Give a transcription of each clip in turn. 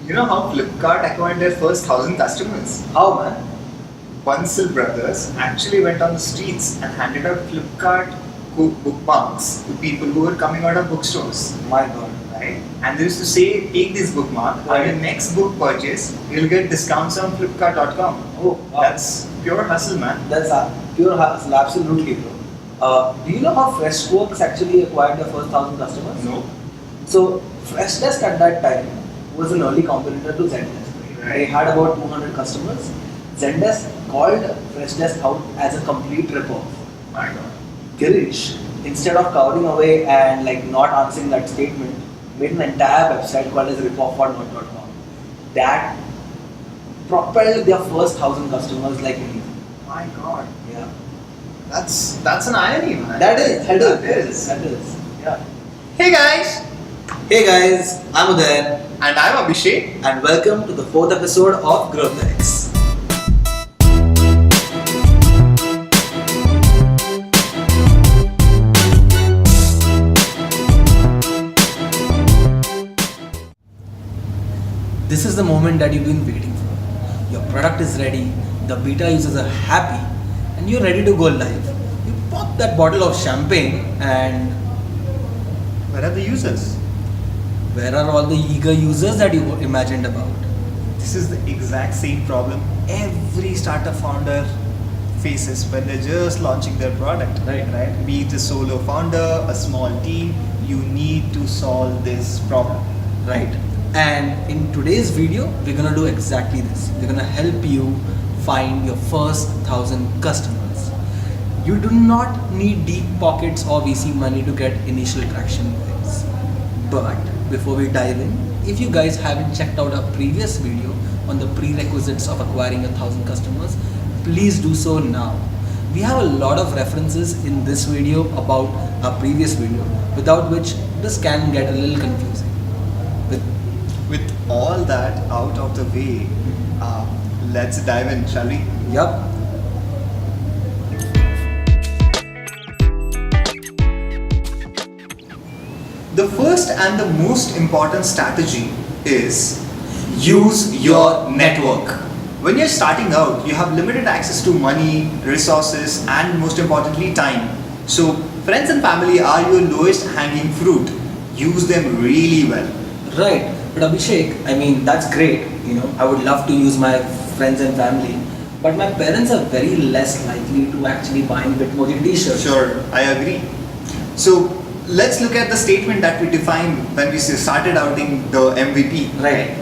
You know how Flipkart acquired their first 1,000 customers? How, man? Bansal brothers actually went on the streets and handed out Flipkart bookmarks to people who were coming out of bookstores. My God. Right? And they used to say, take this bookmark, Right. on your next book purchase, you'll get discounts on Flipkart.com. Oh, wow. That's pure hustle, man. That's pure hustle, absolutely, bro. Do you know how Freshworks actually acquired their first 1,000 customers? No. So, Freshdesk at that time was an early competitor to Zendesk. Right. They had about 200 customers. Zendesk called Freshdesk out as a complete rip-off. My God. Girish, instead of cowering away and like not answering that statement, made an entire website called as ripoff.not.com. That propelled their first 1,000 customers like anything. My God. Yeah. That's an irony, man. That is. Yeah. Hey guys, Hey guys, I'm Uday and I'm Abhishek. and welcome to the 4th episode of GrowthX. This is the moment that you've been waiting for. Your product is ready, the beta users are happy, and you're ready to go live. You pop that bottle of champagne and Where are the users? where are all the eager users that you imagined about? This is the exact same problem every startup founder faces when they're just launching their product. Right. Be it a solo founder, a small team, you need to solve this problem. Right. And in today's video, we're gonna do exactly this. We're gonna help you find your first 1,000 customers. You do not need deep pockets or VC money to get initial traction, guys. But before we dive in, if you guys haven't checked out our previous video on the prerequisites of acquiring 1,000 customers, please do so now. We have a lot of references in this video about our previous video, without which this can get a little confusing. With all that out of the way, let's dive in, shall we? Yup. The first and the most important strategy is use your network. When you're starting out, you have limited access to money, resources, and most importantly, time. So, friends and family are your lowest hanging fruit. Use them really well. Right. But Abhishek, I mean, that's great. You know, I would love to use my friends and family, but my parents are very less likely to actually buying Bitmoji t-shirts. Sure, I agree. So, let's look at the statement that we defined when we started outing the MVP. Right.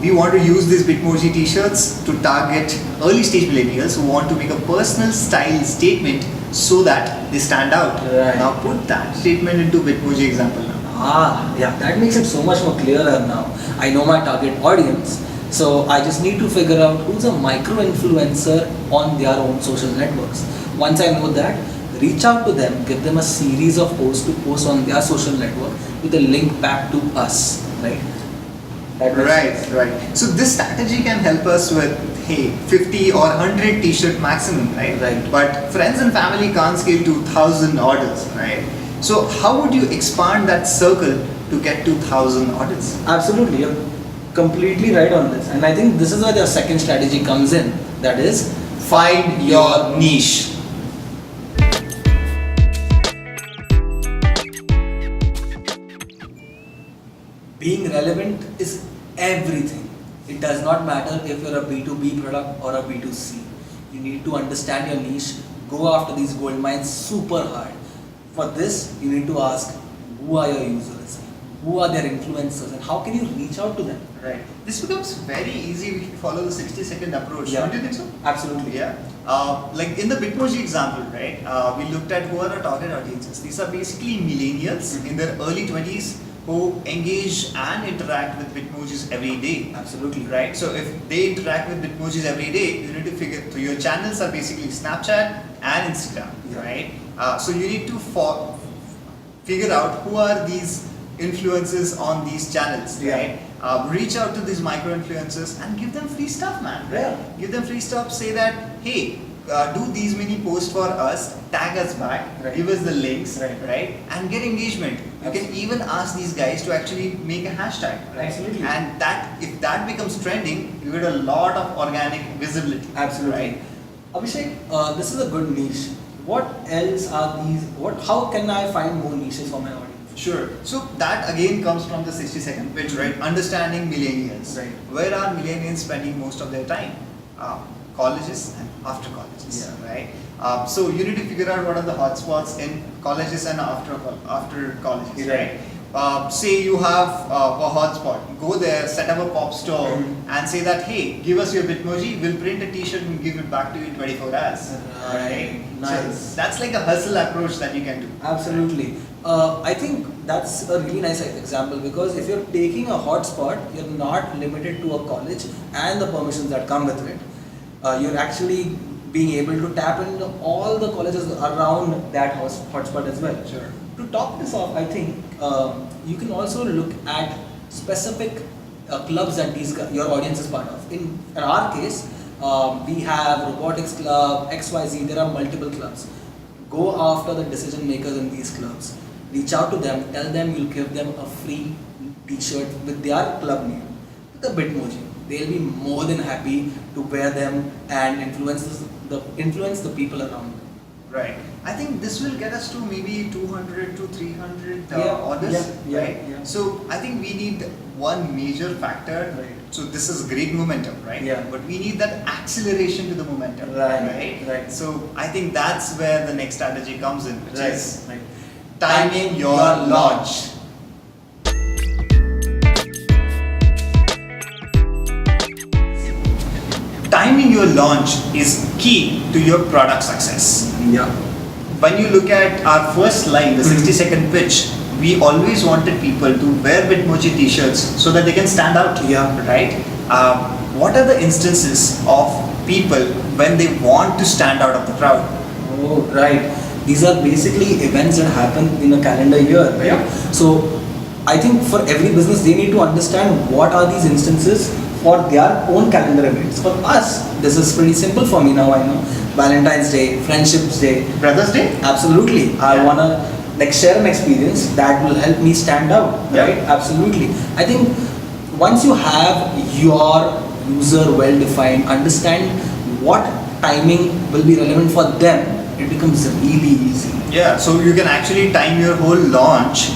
We want to use these Bitmoji t-shirts to target early stage millennials who want to make a personal style statement so that they stand out. Right. Now put that statement into Bitmoji example now. Yeah, that makes it so much more clearer now. I know my target audience, so I just need to figure out who's a micro-influencer on their own social networks. Once I know that, reach out to them, give them a series of posts to post on their social network with a link back to us, right? Right. So this strategy can help us with, hey, 50 or 100 t-shirt maximum, right? Right. But friends and family can't scale to 1,000 orders, right? So how would you expand that circle to get to 1,000 orders? Absolutely, you're completely right on this. And I think this is where the second strategy comes in. That is, Find your niche. being relevant is everything. It does not matter if you're a B2B product or a B2C. You need to understand your niche, go after these gold mines super hard. For this, you need to ask, who are your users? Who are their influencers? And how can you reach out to them? Right. This becomes very easy if you follow the 60-second approach. Yeah. Don't you think so? Absolutely. Yeah. Like in the Bitmoji example, right? We looked at who are our target audiences. These are basically millennials in their early 20s who engage and interact with Bitmojis every day. Absolutely. Right? So if they interact with Bitmojis every day, you need to figure, so your channels are basically Snapchat and Instagram, right? So you need to figure out who are these influencers on these channels, right? Reach out to these micro influencers and give them free stuff, man. Right? Yeah. Give them free stuff. Say that, hey, do these many posts for us, tag us back, Right. give us the links, Right. right? And get engagement. You can even ask these guys to actually make a hashtag, right? Absolutely. And that, if that becomes trending, you get a lot of organic visibility. Absolutely. Right? Abhishek, this is a good niche. What else are these? How can I find more niches for my audience? Sure. So that again comes from the 60-second pitch, right? Understanding millennials. Right. Where are millennials spending most of their time? Colleges and after colleges, right? So you need to figure out what are the hotspots in colleges and after colleges, right? Say you have a hotspot, go there, set up a pop store, and say that, hey, give us your Bitmoji, we'll print a T-shirt and give it back to you in 24 hours. Right. Nice. So that's like a hustle approach that you can do. Absolutely. I think that's a really nice example, because if you're taking a hotspot, you're not limited to a college and the permissions that come with it. You're actually being able to tap into all the colleges around that hotspot as well. Sure. To top this off, I think you can also look at specific clubs that your audience is part of. In our case, we have robotics club, XYZ, there are multiple clubs. Go after the decision makers in these clubs. Reach out to them, tell them you'll give them a free t-shirt with their club name, with a Bitmoji. They'll be more than happy to wear them and influence the people around them. Right. I think this will get us to maybe 200 to 300 orders, right? Yeah. So I think we need one major factor. Right. So this is great momentum, right? Yeah. But we need that acceleration to the momentum, Right. So I think that's where the next strategy comes in, which is Right. timing your launch. Timing your launch is key to your product success. Yeah. When you look at our first line, the 60-second pitch, we always wanted people to wear Bitmoji t-shirts so that they can stand out. Yeah. Right? What are the instances of people when they want to stand out of the crowd? Oh, right. These are basically events that happen in a calendar year, right? Yeah. So I think for every business, they need to understand what are these instances for their own calendar events. For us, this is pretty simple for me now, I know. Valentine's Day, Friendship's Day. Brothers Day? Absolutely. I want to share an experience that will help me stand out, right? Absolutely. I think once you have your user well defined, understand what timing will be relevant for them, it becomes really easy. Yeah, so you can actually time your whole launch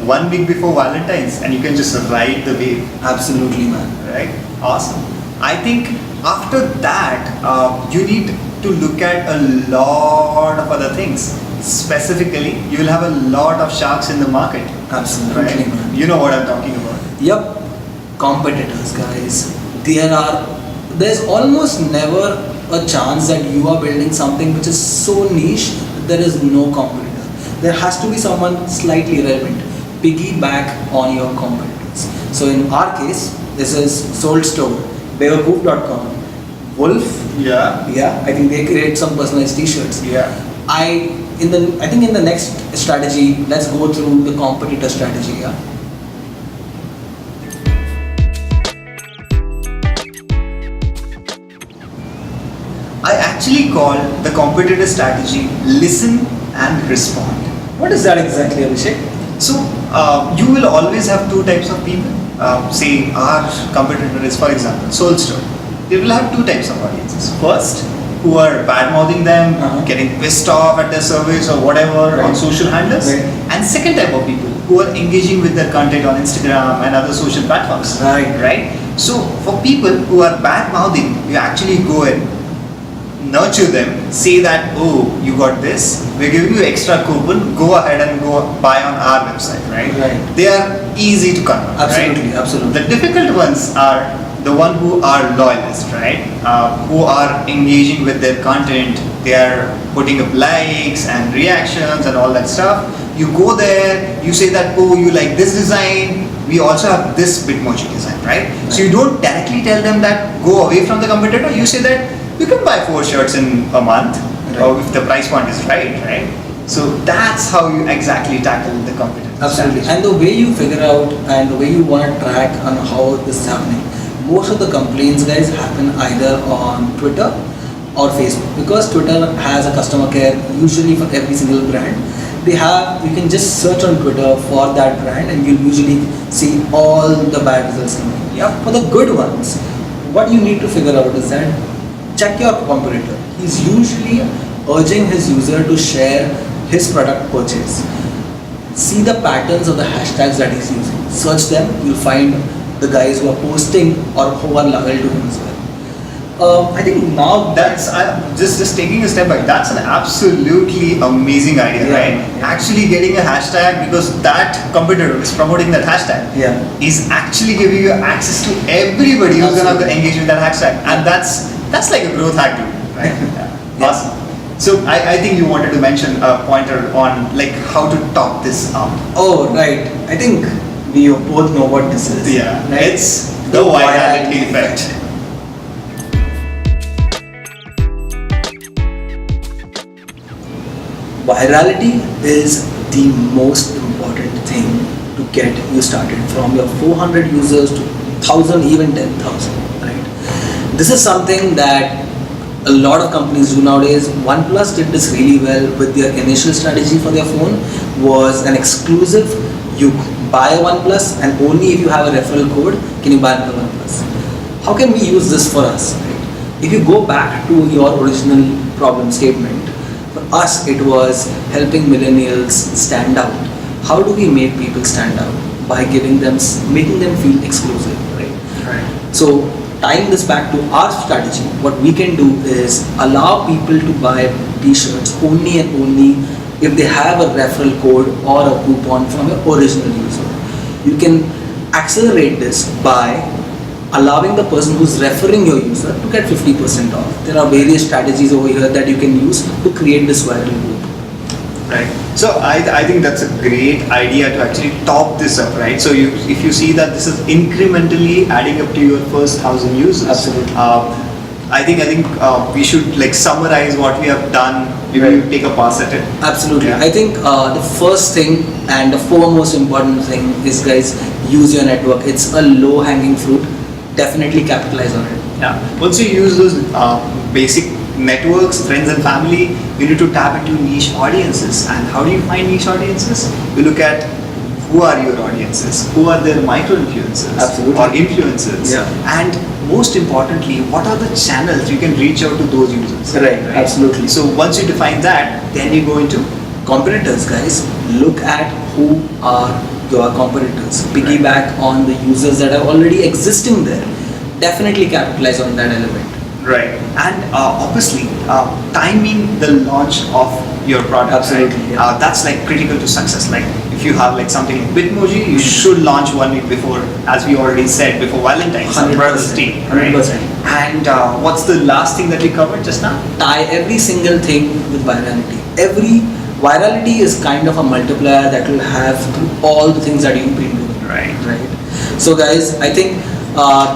1 week before Valentine's and you can just ride the wave. Absolutely, man. Right? Awesome. I think after that, you need to look at a lot of other things. Specifically, you will have a lot of sharks in the market. Absolutely, right? man. You know what I'm talking about. Yep. Competitors, guys. There's almost never a chance that you are building something which is so niche that there is no competitor. There has to be someone slightly relevant. Piggyback on your competitors. So in our case, this is Sold Store, Bearcoop.com, Wolf. Yeah. Yeah, I think they create some personalized t-shirts. Yeah. I think in the next strategy, let's go through the competitor strategy. Yeah. I actually call the competitor strategy listen and respond. What is that exactly, Abhishek? So you will always have two types of people. Say our competitor is, for example, Soul Store. They will have two types of audiences. First, who are bad mouthing them, getting pissed off at their service or whatever on social handles. And second type of people who are engaging with their content on Instagram and other social platforms. Right? So for people who are bad mouthing, you actually go and nurture them, say that, oh, you got this, we're giving you extra coupon, go ahead and go buy on our website, right? They are easy to convert. Absolutely, right? absolutely. The difficult ones are the one who are loyalists, right? Who are engaging with their content, they are putting up likes and reactions and all that stuff. You go there, you say that, oh, you like this design, we also have this Bitmoji design, right? So you don't directly tell them that go away from the competitor, you say that you can buy 4 shirts in a month, or if the price point is right? So that's how you exactly tackle the competitor. Absolutely. And the way you figure out and the way you want to track on how this is happening, most of the complaints, guys, happen either on Twitter or Facebook, because Twitter has a customer care usually for every single brand, you can just search on Twitter for that brand and you'll usually see all the bad results coming. Yep. For the good ones, what you need to figure out is that check your competitor. He's usually urging his user to share his product purchase. See the patterns of the hashtags that he's using. Search them, you'll find the guys who are posting or who are loyal to him as well. I think now That's just taking a step back. That's an absolutely amazing idea, Yeah, right? yeah. Actually getting a hashtag because that competitor is promoting that hashtag. Yeah. Is actually giving you access to everybody who's gonna Absolutely. engage with that hashtag, and that's like a growth hack, dude, right? Yeah. Awesome. So I think you wanted to mention a pointer on like how to top this up. Oh, right. I think we both know what this is. Yeah, Right? it's the virality effect. Virality is the most important thing to get you started, from your 400 users to 1000, even 10,000, right? This is something that a lot of companies do nowadays. OnePlus did this really well with their initial strategy for their phone. Was an exclusive. You buy a OnePlus and only if you have a referral code can you buy another OnePlus. How can we use this for us, right? If you go back to your original problem statement, for us it was helping millennials stand out. How do we make people stand out? By making them feel exclusive, right? Right. So tying this back to our strategy, what we can do is allow people to buy t-shirts only and only if they have a referral code or a coupon from your original user. You can accelerate this by allowing the person who's referring your user to get 50% off. There are various strategies over here that you can use to create this viral loop. Right. So I think that's a great idea to actually top this up, right? So if you see that this is incrementally adding up to your first 1,000 users. Absolutely. I think we should like summarize what we have done. Maybe Right. you take a pass at it. Absolutely. Yeah. I think the first thing and the foremost important thing is, guys, use your network. It's a low hanging fruit. Definitely capitalize on it. Yeah. Once you use those basic networks, friends and family, you need to tap into niche audiences. And how do you find niche audiences? You look at who are your audiences, who are their micro-influencers Absolutely. or influencers. Yeah. And most importantly, what are the channels you can reach out to those users? Right. Absolutely. So once you define that, then you go into Competitors, guys, look at who are your competitors. Piggyback on the users that are already existing there. Definitely capitalize on that element. right. And obviously, timing the launch of your product. Absolutely, Right? yeah. That's like critical to success. Like if you have like something like Bitmoji, you should launch 1 week before, as we already said, before Valentine's. 100%, Brothers Day, right? 100%. And what's the last thing that we covered just now? Tie every single thing with virality. Virality is kind of a multiplier that will have through all the things that you've been doing. Right. Right. So guys, I think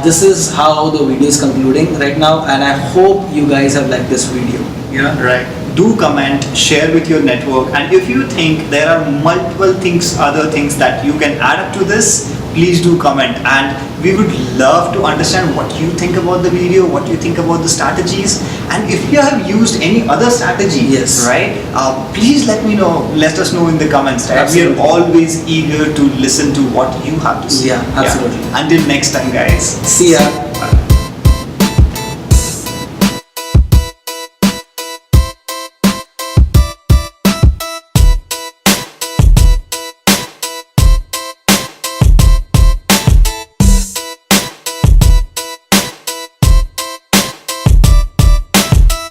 this is how the video is concluding right now, and I hope you guys have liked this video. Yeah, right. Do comment, share with your network, and if you think there are multiple things, other things that you can add up to this, please do comment. And we would love to understand what you think about the video, what you think about the strategies, and if you have used any other strategy, Yes. right? Please let us know in the comments. Right? We are Absolutely. always eager to listen to what you have to say. Yeah, absolutely. Until next time, guys. See ya.